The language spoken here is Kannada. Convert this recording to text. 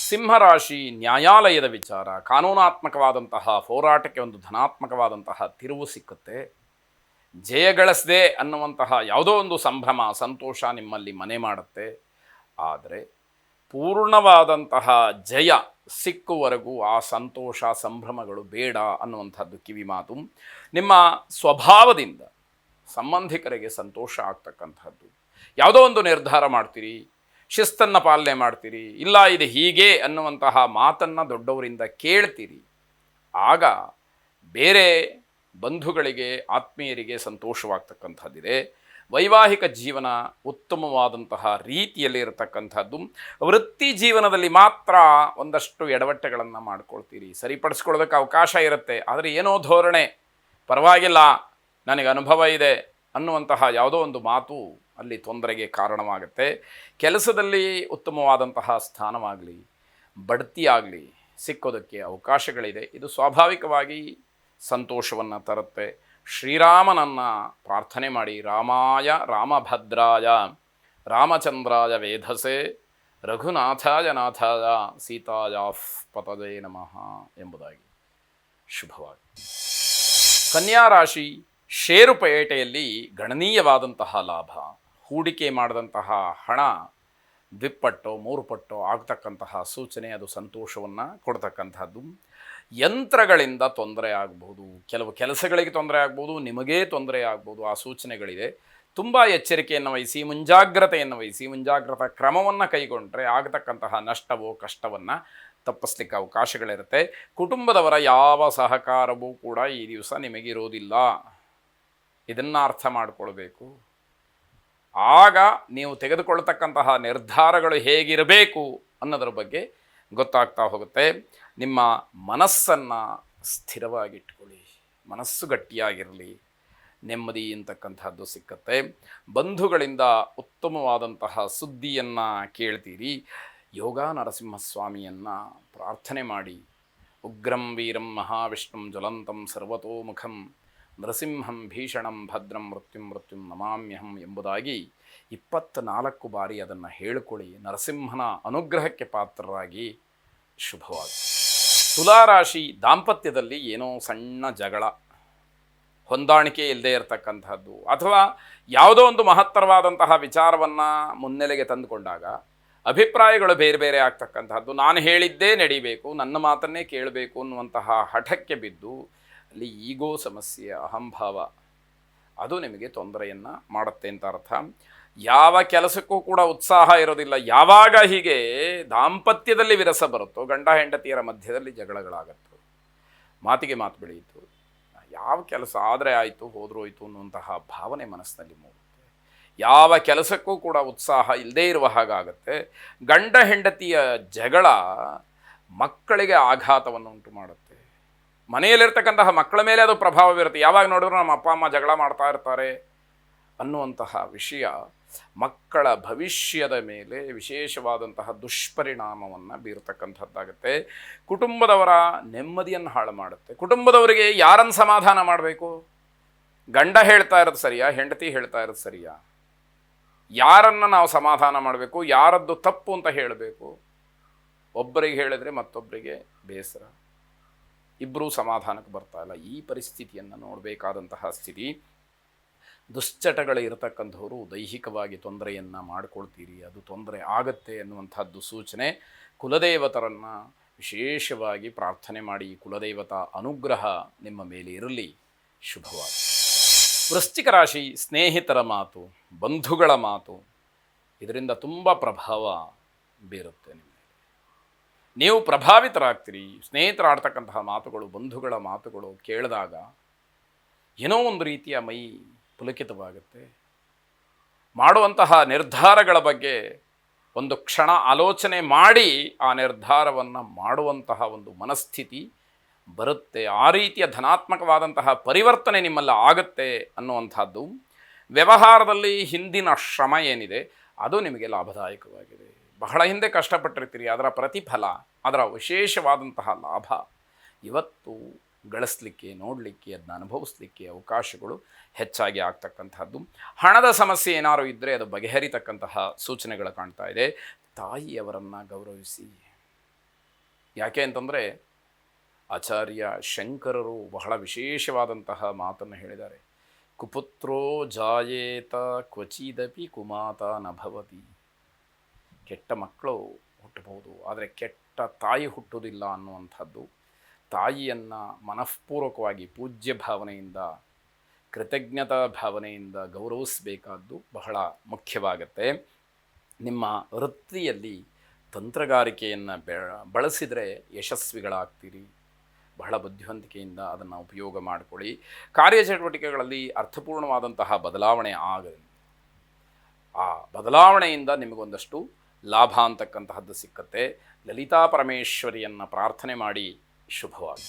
ಸಿಂಹರಾಶಿ ನ್ಯಾಯಾಲಯದ ವಿಚಾರ, ಕಾನೂನಾತ್ಮಕವಾದಂತಹ ಹೋರಾಟಕ್ಕೆ ಒಂದು ಧನಾತ್ಮಕವಾದಂತಹ ತಿರುವು ಸಿಕ್ಕುತ್ತೆ. ಜಯಗಳಿಸದೆ ಅನ್ನುವಂತಹ ಯಾವುದೋ ಒಂದು ಸಂಭ್ರಮ ಸಂತೋಷ ನಿಮ್ಮಲ್ಲಿ ಮನೆ ಮಾಡುತ್ತೆ. ಆದರೆ ಪೂರ್ಣವಾದಂತಹ ಜಯ ಸಿಕ್ಕುವರೆಗೂ ಆ ಸಂತೋಷ ಸಂಭ್ರಮಗಳು ಬೇಡ ಅನ್ನುವಂಥದ್ದು ಕಿವಿ ಮಾತು. ನಿಮ್ಮ ಸ್ವಭಾವದಿಂದ ಸಂಬಂಧಿಕರಿಗೆ ಸಂತೋಷ ಆಗ್ತಕ್ಕಂಥದ್ದು. ಯಾವುದೋ ಒಂದು ನಿರ್ಧಾರ ಮಾಡ್ತೀರಿ, ಶಿಸ್ತನ್ನು ಪಾಲನೆ ಮಾಡ್ತೀರಿ, ಇಲ್ಲ ಇದು ಹೀಗೆ ಅನ್ನುವಂತಹ ಮಾತನ್ನು ದೊಡ್ಡವರಿಂದ ಕೇಳ್ತೀರಿ. ಆಗ ಬೇರೆ ಬಂಧುಗಳಿಗೆ ಆತ್ಮೀಯರಿಗೆ ಸಂತೋಷವಾಗ್ತಕ್ಕಂಥದ್ದಿದೆ. ವೈವಾಹಿಕ ಜೀವನ ಉತ್ತಮವಾದಂತಹ ರೀತಿಯಲ್ಲಿ ಇರತಕ್ಕಂಥದ್ದು. ವೃತ್ತಿ ಜೀವನದಲ್ಲಿ ಮಾತ್ರ ಒಂದಷ್ಟು ಎಡವಟ್ಟೆಗಳನ್ನು ಮಾಡ್ಕೊಳ್ತೀರಿ, ಸರಿಪಡಿಸ್ಕೊಳ್ಳೋದಕ್ಕೆ ಅವಕಾಶ ಇರುತ್ತೆ. ಆದರೆ ಏನೋ ಧೋರಣೆ, ಪರವಾಗಿಲ್ಲ ನನಗೆ ಅನುಭವ ಇದೆ ಅನ್ನುವಂತಹ ಯಾವುದೋ ಒಂದು ಮಾತು ಅಲ್ಲಿ ತೊಂದರೆಗೆ ಕಾರಣವಾಗುತ್ತೆ. ಕೆಲಸದಲ್ಲಿ ಉತ್ತಮವಾದಂತಹ ಸ್ಥಾನವಾಗಲಿ ಬಡ್ತಿಯಾಗಲಿ ಸಿಕ್ಕೋದಕ್ಕೆ ಅವಕಾಶಗಳಿದೆ. ಇದು ಸ್ವಾಭಾವಿಕವಾಗಿ ಸಂತೋಷವನ್ನು ತರುತ್ತೆ. ಶ್ರೀರಾಮನನ್ನು ಪ್ರಾರ್ಥನೆ ಮಾಡಿ, ರಾಮಾಯ ರಾಮಭದ್ರಾಯ ರಾಮಚಂದ್ರಾಯ ವೇಧಸೆ ರಘುನಾಥಾಯ ನಾಥಾಯ ಸೀತಾಯ ಪತಜೇ ನಮಃ ಎಂಬುದಾಗಿ. ಶುಭವಾಗಿ. ಕನ್ಯಾ ರಾಶಿ ಷೇರುಪೇಟೆಯಲ್ಲಿ ಗಣನೀಯವಾದಂತಹ ಲಾಭ. ಹೂಡಿಕೆ ಮಾಡಿದಂತಹ ಹಣ 2 ಪಟ್ಟೋ 3 ಪಟ್ಟೋ ಆಗ್ತಕ್ಕಂತಹ ಸೂಚನೆ. ಅದು ಸಂತೋಷವನ್ನು ಕೊಡ್ತಕ್ಕಂಥದ್ದು. ಯಂತ್ರಗಳಿಂದ ತೊಂದರೆ ಆಗ್ಬೋದು, ಕೆಲವು ಕೆಲಸಗಳಿಗೆ ತೊಂದರೆ ಆಗ್ಬೋದು, ನಿಮಗೇ ತೊಂದರೆ ಆಗ್ಬೋದು. ಆ ಸೂಚನೆಗಳಿದೆ. ತುಂಬ ಎಚ್ಚರಿಕೆಯನ್ನು ವಹಿಸಿ, ಮುಂಜಾಗ್ರತೆಯನ್ನು ವಹಿಸಿ, ಮುಂಜಾಗ್ರತಾ ಕ್ರಮವನ್ನು ಕೈಗೊಂಡ್ರೆ ಆಗತಕ್ಕಂತಹ ನಷ್ಟವೋ ಕಷ್ಟವನ್ನು ತಪ್ಪಿಸ್ಲಿಕ್ಕೆ ಅವಕಾಶಗಳಿರುತ್ತೆ. ಕುಟುಂಬದವರ ಯಾವ ಸಹಕಾರವೂ ಕೂಡ ಈ ದಿವಸ ನಿಮಗಿರೋದಿಲ್ಲ. ಇದನ್ನು ಅರ್ಥ ಮಾಡಿಕೊಳ್ಬೇಕು. ಆಗ ನೀವು ತೆಗೆದುಕೊಳ್ತಕ್ಕಂತಹ ನಿರ್ಧಾರಗಳು ಹೇಗಿರಬೇಕು ಅನ್ನೋದ್ರ ಬಗ್ಗೆ ಗೊತ್ತಾಗ್ತಾ ಹೋಗುತ್ತೆ. ನಿಮ್ಮ ಮನಸ್ಸನ್ನು ಸ್ಥಿರವಾಗಿಟ್ಕೊಳ್ಳಿ, ಮನಸ್ಸು ಗಟ್ಟಿಯಾಗಿರಲಿ, ನೆಮ್ಮದಿ ಅಂತಕ್ಕಂಥದ್ದು ಸಿಕ್ಕತ್ತೆ. ಬಂಧುಗಳಿಂದ ಉತ್ತಮವಾದಂತಹ ಸುದ್ದಿಯನ್ನು ಕೇಳ್ತೀರಿ. ಯೋಗ ನರಸಿಂಹಸ್ವಾಮಿಯನ್ನು ಪ್ರಾರ್ಥನೆ ಮಾಡಿ, ಉಗ್ರಂ ವೀರಂ ಮಹಾವಿಷ್ಣುಂ ಜ್ವಲಂತಂ ಸರ್ವತೋಮುಖಂ ನರಸಿಂಹಂ ಭೀಷಣಂ ಭದ್ರಂ ಮೃತ್ಯುಂ ನಮಾಮ್ಯಹಂ ಎಂಬುದಾಗಿ 24 ಬಾರಿ ಅದನ್ನು ಹೇಳಿಕೊಳ್ಳಿ. ನರಸಿಂಹನ ಅನುಗ್ರಹಕ್ಕೆ ಪಾತ್ರರಾಗಿ. ಶುಭವಾಗಿ. ತುಲಾರಾಶಿ ದಾಂಪತ್ಯದಲ್ಲಿ ಏನೋ ಸಣ್ಣ ಜಗಳ, ಹೊಂದಾಣಿಕೆ ಇಲ್ಲದೆ ಇರತಕ್ಕಂಥದ್ದು, ಅಥವಾ ಯಾವುದೋ ಒಂದು ಮಹತ್ತರವಾದಂತಹ ವಿಚಾರವನ್ನು ಮುನ್ನೆಲೆಗೆ ತಂದುಕೊಂಡಾಗ ಅಭಿಪ್ರಾಯಗಳು ಬೇರೆ ಬೇರೆ ಆಗ್ತಕ್ಕಂಥದ್ದು. ನಾನು ಹೇಳಿದ್ದೇ ನಡಿಬೇಕು, ನನ್ನ ಮಾತನ್ನೇ ಕೇಳಬೇಕು ಅನ್ನುವಂತಹ ಹಠಕ್ಕೆ ಬಿದ್ದು ಅಲ್ಲಿ ಈಗೋ ಸಮಸ್ಯೆ, ಅಹಂಭಾವ, ಅದು ನಿಮಗೆ ತೊಂದರೆಯನ್ನು ಮಾಡುತ್ತೆ ಅಂತ ಅರ್ಥ. ಯಾವ ಕೆಲಸಕ್ಕೂ ಕೂಡ ಉತ್ಸಾಹ ಇರೋದಿಲ್ಲ. ಯಾವಾಗ ಹೀಗೆ ದಾಂಪತ್ಯದಲ್ಲಿ ವಿರಸ ಬರುತ್ತೋ, ಗಂಡ ಹೆಂಡತಿಯರ ಮಧ್ಯದಲ್ಲಿ ಜಗಳಗಳಾಗತ್ತು, ಮಾತಿಗೆ ಮಾತು ಬೆಳೆಯಿತು, ಯಾವ ಕೆಲಸ ಆದರೆ ಆಯಿತು ಹೋದರೂ ಹೋಯಿತು ಅನ್ನುವಂತಹ ಭಾವನೆ ಮನಸ್ಸಿನಲ್ಲಿ ಮೂಡುತ್ತೆ. ಯಾವ ಕೆಲಸಕ್ಕೂ ಕೂಡ ಉತ್ಸಾಹ ಇಲ್ಲದೇ ಇರುವ ಹಾಗಾಗತ್ತೆ. ಗಂಡ ಹೆಂಡತಿಯ ಜಗಳ ಮಕ್ಕಳಿಗೆ ಆಘಾತವನ್ನು ಉಂಟು ಮಾಡುತ್ತೆ. ಮನೆಯಲ್ಲಿರ್ತಕ್ಕಂತಹ ಮಕ್ಕಳ ಮೇಲೆ ಅದು ಪ್ರಭಾವ ಬೀರುತ್ತೆ. ಯಾವಾಗ ನೋಡಿದ್ರು ನಮ್ಮ ಅಪ್ಪ ಅಮ್ಮ ಜಗಳ ಮಾಡ್ತಾ ಇರ್ತಾರೆ ಅನ್ನುವಂತಹ ವಿಷಯ ಮಕ್ಕಳ ಭವಿಷ್ಯದ ಮೇಲೆ ವಿಶೇಷವಾದಂತಹ ದುಷ್ಪರಿಣಾಮವನ್ನು ಬೀರತಕ್ಕಂಥದ್ದಾಗುತ್ತೆ. ಕುಟುಂಬದವರ ನೆಮ್ಮದಿಯನ್ನು ಹಾಳು ಮಾಡುತ್ತೆ. ಕುಟುಂಬದವರಿಗೆ ಯಾರನ್ನು ಸಮಾಧಾನ ಮಾಡಬೇಕು? ಗಂಡ ಹೇಳ್ತಾ ಇರೋದು ಸರಿಯಾ, ಹೆಂಡತಿ ಹೇಳ್ತಾ ಇರೋದು ಸರಿಯಾ? ಯಾರನ್ನು ನಾವು ಸಮಾಧಾನ ಮಾಡಬೇಕು? ಯಾರದ್ದು ತಪ್ಪು ಅಂತ ಹೇಳಬೇಕು? ಒಬ್ಬರಿಗೆ ಹೇಳಿದ್ರೆ ಮತ್ತೊಬ್ಬರಿಗೆ ಬೇಸರ, ಇಬ್ಬರೂ ಸಮಾಧಾನಕ್ಕೆ ಬರ್ತಾ ಇಲ್ಲ. ಈ ಪರಿಸ್ಥಿತಿಯನ್ನು ನೋಡಬೇಕಾದಂತಹ ಸ್ಥಿತಿ. ದುಶ್ಚಟಗಳು ಇರತಕ್ಕಂಥವರು ದೈಹಿಕವಾಗಿ ತೊಂದರೆಯನ್ನು ಮಾಡಿಕೊಳ್ತೀರಿ, ಅದು ತೊಂದರೆ ಆಗತ್ತೆ ಅನ್ನುವಂಥದ್ದು ಸೂಚನೆ. ಕುಲದೇವತರನ್ನು ವಿಶೇಷವಾಗಿ ಪ್ರಾರ್ಥನೆ ಮಾಡಿ, ಕುಲದೇವತಾ ಅನುಗ್ರಹ ನಿಮ್ಮ ಮೇಲೆ ಇರಲಿ. ಶುಭವಾಗಿ. ವೃಶ್ಚಿಕ ರಾಶಿ ಸ್ನೇಹಿತರ ಮಾತು, ಬಂಧುಗಳ ಮಾತು, ಇದರಿಂದ ತುಂಬ ಪ್ರಭಾವ ಬೀರುತ್ತೆ ನಿಮ್ಮ ಮೇಲೆ. ನೀವು ಪ್ರಭಾವಿತರಾಗ್ತೀರಿ. ಸ್ನೇಹಿತರ ಆಡ್ತಕ್ಕಂತಹ ಮಾತುಗಳು, ಬಂಧುಗಳ ಮಾತುಗಳು ಕೇಳಿದಾಗ ಏನೋ ಒಂದು ರೀತಿಯ ಮೈ ಪುಲಕಿತವಾಗುತ್ತೆ. ಮಾಡುವಂತಹ ನಿರ್ಧಾರಗಳ ಬಗ್ಗೆ ಒಂದು ಕ್ಷಣ ಆಲೋಚನೆ ಮಾಡಿ ಆ ನಿರ್ಧಾರವನ್ನು ಮಾಡುವಂತಹ ಒಂದು ಮನಸ್ಥಿತಿ ಬರುತ್ತೆ. ಆ ರೀತಿಯ ಧನಾತ್ಮಕವಾದಂತಹ ಪರಿವರ್ತನೆ ನಿಮ್ಮಲ್ಲಿ ಆಗುತ್ತೆ ಅನ್ನುವಂಥದ್ದು. ವ್ಯವಹಾರದಲ್ಲಿ ಹಿಂದಿನ ಶ್ರಮ ಏನಿದೆ ಅದು ನಿಮಗೆ ಲಾಭದಾಯಕವಾಗಿದೆ. ಬಹಳ ಹಿಂದೆ ಕಷ್ಟಪಟ್ಟಿರ್ತೀರಿ, ಅದರ ಪ್ರತಿಫಲ, ಅದರ ವಿಶೇಷವಾದಂತಹ ಲಾಭ ಇವತ್ತು ಗಳಿಸಲಿಕ್ಕೆ, ನೋಡಲಿಕ್ಕೆ, ಅದನ್ನ ಅನುಭವಿಸಲಿಕ್ಕೆ ಅವಕಾಶಗಳು ಹೆಚ್ಚಾಗಿ ಆಗ್ತಕ್ಕಂಥದ್ದು. ಹಣದ ಸಮಸ್ಯೆ ಏನಾದರೂ ಇದ್ದರೆ ಅದು ಬಗೆಹರಿತಕ್ಕಂತಹ ಸೂಚನೆಗಳು ಕಾಣ್ತಾ ಇದೆ. ತಾಯಿಯವರನ್ನು ಗೌರವಿಸಿ, ಯಾಕೆ ಅಂತಂದರೆ ಆಚಾರ್ಯ ಶಂಕರರು ಬಹಳ ವಿಶೇಷವಾದಂತಹ ಮಾತನ್ನು ಹೇಳಿದ್ದಾರೆ. ಕುಪುತ್ರೋ ಜಾಯೇತ ಕ್ವಚಿದಪಿ ಕುಮಾತ ನಭವತಿ. ಕೆಟ್ಟ ಮಕ್ಕಳು ಹುಟ್ಟಬಹುದು, ಆದರೆ ಕೆಟ್ಟ ತಾಯಿ ಹುಟ್ಟುವುದಿಲ್ಲ ಅನ್ನುವಂಥದ್ದು. ತಾಯಿಯನ್ನು ಮನಃಪೂರ್ವಕವಾಗಿ ಪೂಜ್ಯ ಭಾವನೆಯಿಂದ, ಕೃತಜ್ಞತಾ ಭಾವನೆಯಿಂದ ಗೌರವಿಸಬೇಕಾದ್ದು ಬಹಳ ಮುಖ್ಯವಾಗತ್ತೆ. ನಿಮ್ಮ ವೃತ್ತಿಯಲ್ಲಿ ತಂತ್ರಗಾರಿಕೆಯನ್ನು ಬಳಸಿದರೆ ಯಶಸ್ವಿಗಳಾಗ್ತೀರಿ. ಬಹಳ ಬುದ್ಧಿವಂತಿಕೆಯಿಂದ ಅದನ್ನು ಉಪಯೋಗ ಮಾಡಿಕೊಳ್ಳಿ. ಕಾರ್ಯಚಟುವಟಿಕೆಗಳಲ್ಲಿ ಅರ್ಥಪೂರ್ಣವಾದಂತಹ ಬದಲಾವಣೆ ಆಗಲಿ. ಆ ಬದಲಾವಣೆಯಿಂದ ನಿಮಗೊಂದಷ್ಟು ಲಾಭ ಅಂತಕ್ಕಂತಹದ್ದು ಸಿಕ್ಕತ್ತೆ. ಲಲಿತಾ ಪರಮೇಶ್ವರಿಯನ್ನು ಪ್ರಾರ್ಥನೆ ಮಾಡಿ. ಶುಭವಾಗಿ.